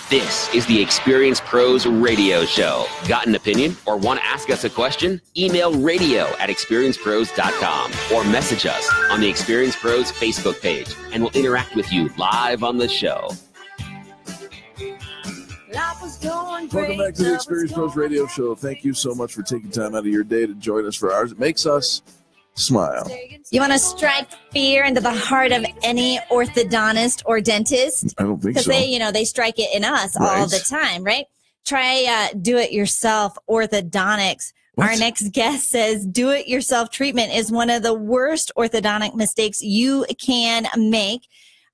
This is the Experience Pros Radio Show. Got an opinion or want to ask us a question? Email radio@experiencepros.com or message us on the Experience Pros Facebook page, and we'll interact with you live on the show. Welcome back to the Experience Pros Radio Show. Thank you so much for taking time out of your day to join us for ours. It makes us smile. You want to strike fear into the heart of any orthodontist or dentist? I don't think so. Because they strike it in us all the time, right? Try do-it-yourself orthodontics. What? Our next guest says do-it-yourself treatment is one of the worst orthodontic mistakes you can make.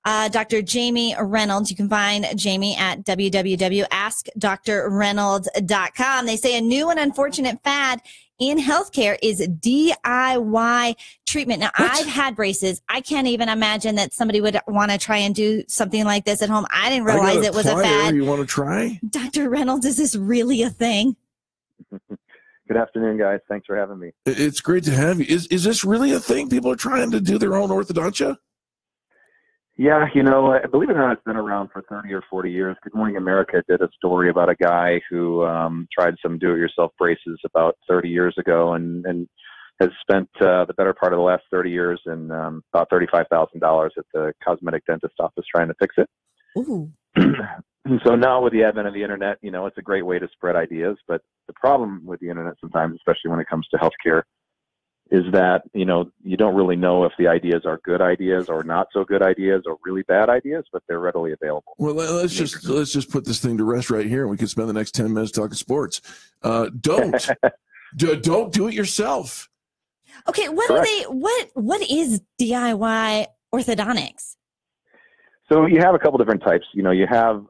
Dr. Jamie Reynolds. You can find Jamie at www.askdrreynolds.com. They say a new and unfortunate fad in healthcare is DIY treatment. Now, I've had braces. I can't even imagine that somebody would want to try and do something like this at home. I didn't realize it was a fad. You want to try? Dr. Reynolds, is this really a thing? Good afternoon, guys. Thanks for having me. It's great to have you. Is this really a thing? People are trying to do their own orthodontia? Yeah, believe it or not, it's been around for 30 or 40 years. Good Morning America did a story about a guy who tried some do-it-yourself braces about 30 years ago and has spent the better part of the last 30 years and about $35,000 at the cosmetic dentist office trying to fix it. Ooh. And so now with the advent of the internet, it's a great way to spread ideas. But the problem with the internet sometimes, especially when it comes to healthcare, is that, you don't really know if the ideas are good ideas or not so good ideas or really bad ideas, but they're readily available. Well, let's just put this thing to rest right here, and we can spend the next 10 minutes talking sports. Don't do it yourself. Okay, what is DIY orthodontics? So you have a couple different types. You have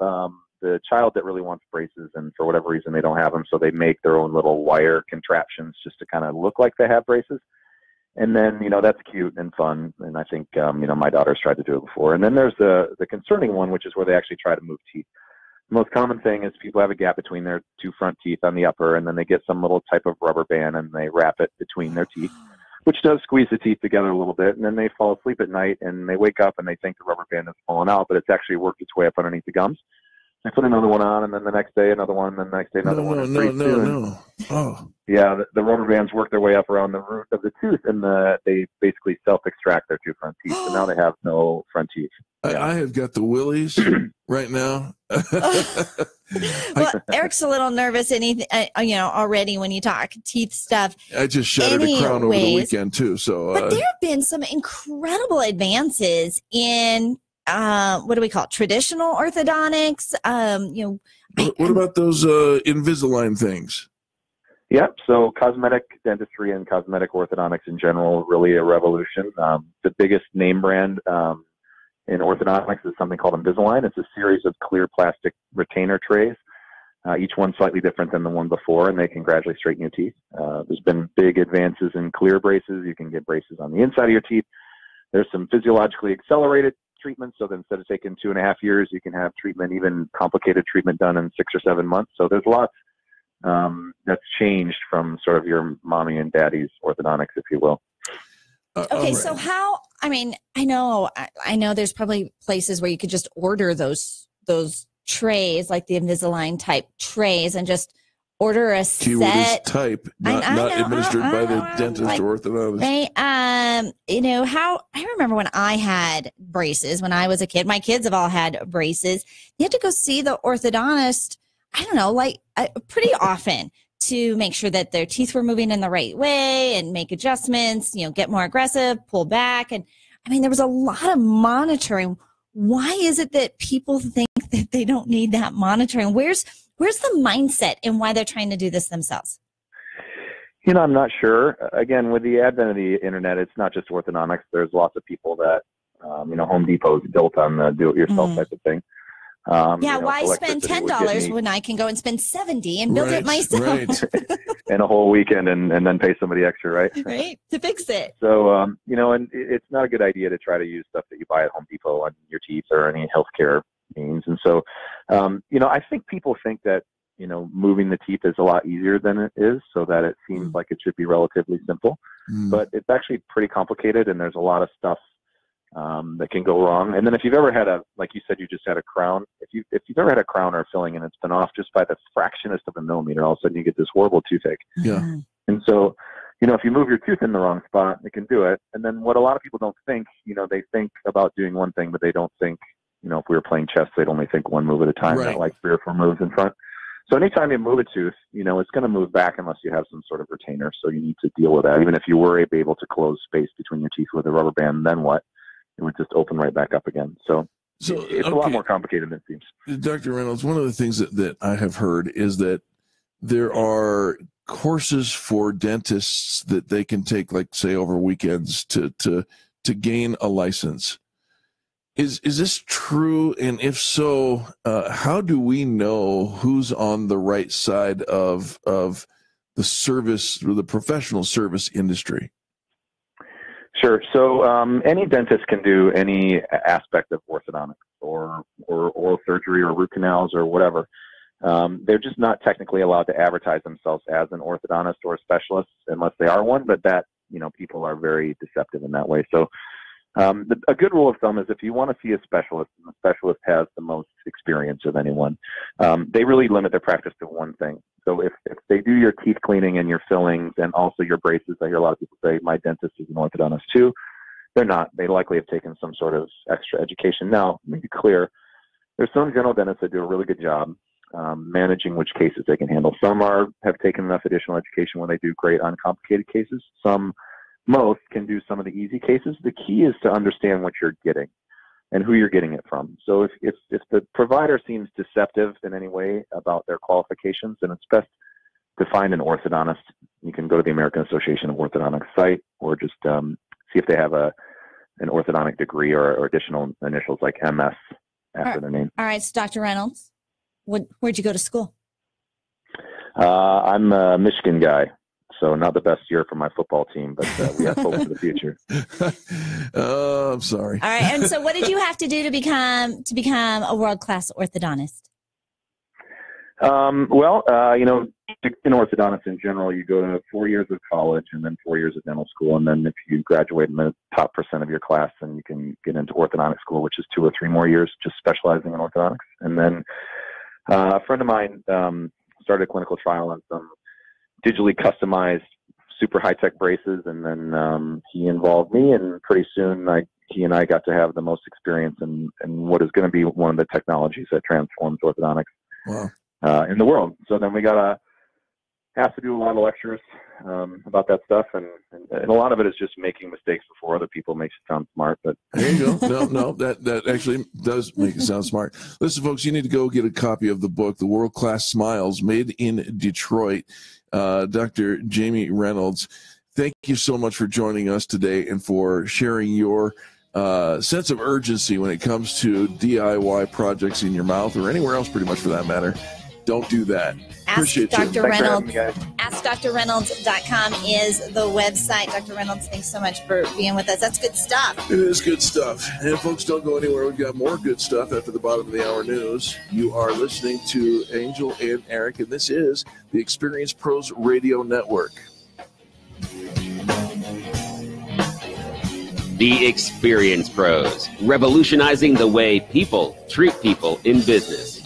the child that really wants braces, and for whatever reason they don't have them, so they make their own little wire contraptions just to kind of look like they have braces. And then, that's cute and fun. And I think, my daughter's tried to do it before. And then there's the concerning one, which is where they actually try to move teeth. The most common thing is people have a gap between their two front teeth on the upper, and then they get some little type of rubber band and they wrap it between their teeth, which does squeeze the teeth together a little bit. And then they fall asleep at night and they wake up and they think the rubber band has fallen out, but it's actually worked its way up underneath the gums. I put another one on, and then the next day another one, and then the next day another one. No. Oh. Yeah, the rubber bands work their way up around the root of the tooth, and they basically self-extract their two front teeth. So now they have no front teeth. I have got the willies right now. Well, Eric's a little nervous, and already when you talk teeth stuff. I just shattered a crown over the weekend too. So, but there have been some incredible advances in. What do we call it? Traditional orthodontics? What about those Invisalign things? Yep. So cosmetic dentistry and cosmetic orthodontics in general, really a revolution. The biggest name brand in orthodontics is something called Invisalign. It's a series of clear plastic retainer trays, each one slightly different than the one before, and they can gradually straighten your teeth. There's been big advances in clear braces. You can get braces on the inside of your teeth. There's some physiologically accelerated treatment, so that instead of taking 2.5 years, you can have treatment, even complicated treatment, done in 6 or 7 months. So there's lots that's changed from sort of your mommy and daddy's orthodontics, if you will. Okay, right. So I know there's probably places where you could just order those trays, like the Invisalign type trays, and just order a Keyword set. Is type, not administered by the dentist or orthodontist. Right. How I remember when I had braces when I was a kid. My kids have all had braces. You had to go see the orthodontist. I don't know, pretty often to make sure that their teeth were moving in the right way and make adjustments. Get more aggressive, pull back, and there was a lot of monitoring. Why is it that people think that they don't need that monitoring? Where's the mindset and why they're trying to do this themselves? I'm not sure. Again, with the advent of the internet, it's not just orthodontics. There's lots of people that, Home Depot is built on the do-it-yourself type of thing. Why spend $10 when I can go and spend $70 and build it myself? Right. In a whole weekend and then pay somebody extra, right? Right, to fix it. So, and it's not a good idea to try to use stuff that you buy at Home Depot on your teeth or any healthcare means. And so, I think people think that, moving the teeth is a lot easier than it is, so that it seems like it should be relatively simple. But it's actually pretty complicated, and there's a lot of stuff that can go wrong. And then if you've ever had like you said, you just had a crown. If you've ever had a crown or a filling and it's been off just by the fractionest of a millimeter, all of a sudden you get this horrible toothache. Yeah. And so, if you move your tooth in the wrong spot, it can do it. And then what a lot of people don't think, they think about doing one thing, but they don't think, if we were playing chess, they'd only think one move at a time, not like 3 or 4 moves in front. So anytime you move a tooth, it's going to move back unless you have some sort of retainer. So you need to deal with that. Even if you were able to close space between your teeth with a rubber band, then what? It would just open right back up again. So it's a lot more complicated than it seems. Dr. Reynolds, one of the things that I have heard is that there are courses for dentists that they can take, like, say, over weekends to gain a license. Is this true? And if so, how do we know who's on the right side of the service, or the professional service industry? Sure. So any dentist can do any aspect of orthodontics or oral surgery or root canals or whatever. They're just not technically allowed to advertise themselves as an orthodontist or a specialist unless they are one, but that, people are very deceptive in that way. So a good rule of thumb is if you want to see a specialist, and the specialist has the most experience of anyone, they really limit their practice to one thing. So if they do your teeth cleaning and your fillings and also your braces, I hear a lot of people say, my dentist is an orthodontist too. They're not. They likely have taken some sort of extra education. Now, to be clear, there's some general dentists that do a really good job managing which cases they can handle. Some have taken enough additional education when they do great uncomplicated cases. Most can do some of the easy cases. The key is to understand what you're getting and who you're getting it from. So if the provider seems deceptive in any way about their qualifications, then it's best to find an orthodontist. You can go to the American Association of Orthodontics site, or just see if they have an orthodontic degree or additional initials like MS after their name. All right, so Dr. Reynolds, where'd you go to school? I'm a Michigan guy. So not the best year for my football team, but we have hope for the future. Oh, I'm sorry. All right. And so what did you have to do to become a world-class orthodontist? In orthodontist in general, you go to 4 years of college and then 4 years of dental school. And then if you graduate in the top % of your class, then you can get into orthodontic school, which is 2 or 3 more years just specializing in orthodontics. And then a friend of mine started a clinical trial on some digitally customized, super high-tech braces, and then he involved me, and pretty soon he and I got to have the most experience in what is going to be one of the technologies that transforms orthodontics in the world. So then we got to have to do a lot of lectures about that stuff, and a lot of it is just making mistakes before other people makes it sound smart. But there you go. No, that actually does make it sound smart. Listen, folks, you need to go get a copy of the book, The World Class Smiles, Made in Detroit. Dr. Jamie Reynolds, thank you so much for joining us today and for sharing your sense of urgency when it comes to DIY projects in your mouth or anywhere else, pretty much for that matter. Don't do that. Appreciate you. Dr. Reynolds. AskDrReynolds.com is the website. Dr. Reynolds, thanks so much for being with us. That's good stuff. It is good stuff. And folks, don't go anywhere. We've got more good stuff after the bottom of the hour news. You are listening to Angel and Eric, and this is the Experience Pros Radio Network. The Experience Pros, revolutionizing the way people treat people in business.